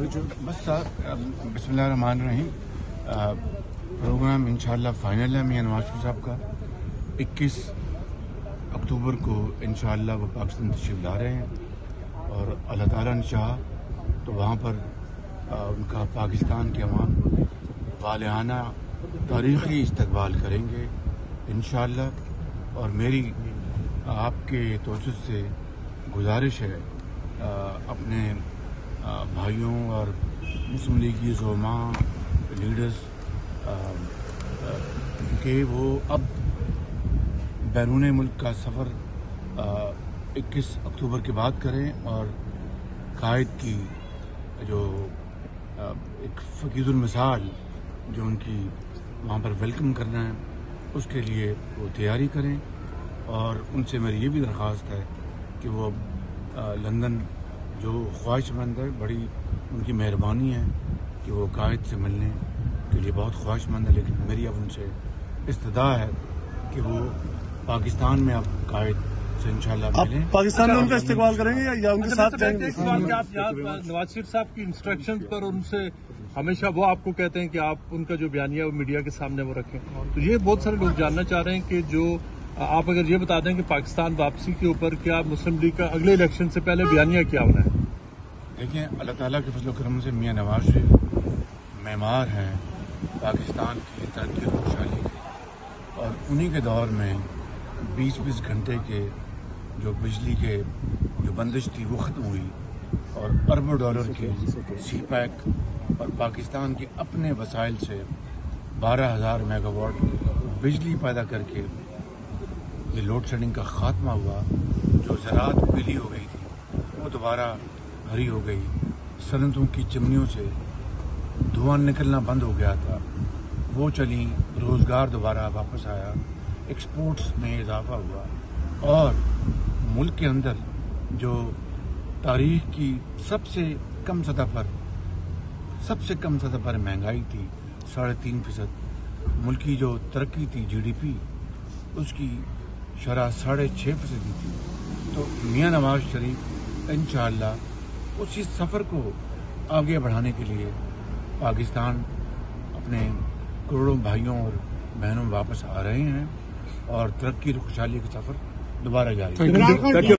बस बिस्मिल्लाहिर्रहमानिर्रहीम। प्रोग्राम इंशाअल्लाह फाइनल है मियां नवाज शरीफ साहब का। 21 अक्टूबर को इंशाअल्लाह वो पाकिस्तान तशरीफ ला रहे हैं और अल्लाह ताला ने चाहा तो वहाँ पर उनका पाकिस्तान के अवाम वालियाना तारीख़ी इस्तकबाल करेंगे इंशाअल्लाह। और मेरी आपके तवज्जुह से गुजारिश है अपने भाइयों और मुस्लिम लीग की ज़ुमा लीडर्स के वो अब बैरून मुल्क का सफ़र 21 अक्टूबर के बाद करें और कायद की जो एक फ़कीरुल मिसाल जो उनकी वहाँ पर वेलकम करना है उसके लिए वो तैयारी करें। और उनसे मेरी ये भी दरख्वास्त है कि वो अब लंदन जो ख्वाहिशमंद है, बड़ी उनकी मेहरबानी है कि वो कायद से मिलने के लिए बहुत ख्वाहिशमंद है, लेकिन मेरी अब उनसे इस्तदा है कि वो पाकिस्तान में अब कायद से इंशाल्लाह मिलें। पाकिस्तान में उनका इस्तेमाल करेंगे या उनके साथ जाएंगे? एक सवाल कि आप नवाज शरीफ साहब की इंस्ट्रक्शंस पर उनसे हमेशा वो आपको कहते हैं कि आप उनका जो बयानिया वो मीडिया के सामने वो रखें, तो ये बहुत सारे लोग जानना चाह रहे हैं कि जो आप अगर ये बता दें कि पाकिस्तान वापसी के ऊपर क्या मुस्लिम लीग का अगले इलेक्शन से पहले बयानिया क्या होना है? देखिए, अल्लाह ताला के फजल करम से मियां नवाज शरीफ मेमार हैं पाकिस्तान की तरक्की और खुशहाली की, और उन्हीं के दौर में 20-20 घंटे के जो बिजली के जो बंदिश थी वो ख़त्म हुई और अरबों डॉलर के सी पैक और पाकिस्तान के अपने वसाइल से 12,000 मेगावाट बिजली पैदा करके ये लोड शेडिंग का खात्मा हुआ। जो ज़राअत पीली हो गई थी वो दोबारा हरी हो गई। सनतों की चिमनियों से धुआं निकलना बंद हो गया था, वो चली। रोज़गार दोबारा वापस आया, एक्सपोर्ट्स में इजाफा हुआ और मुल्क के अंदर जो तारीख की सबसे कम सतह पर महंगाई थी 3.5%, मुल्क की जो तरक्की थी GDP उसकी शरह 6.5% थी। तो मियां नवाज शरीफ इंशाअल्लाह उसी सफ़र को आगे बढ़ाने के लिए पाकिस्तान अपने करोड़ों भाइयों और बहनों वापस आ रहे हैं और तरक्की और खुशहाली का सफ़र दोबारा जारी है।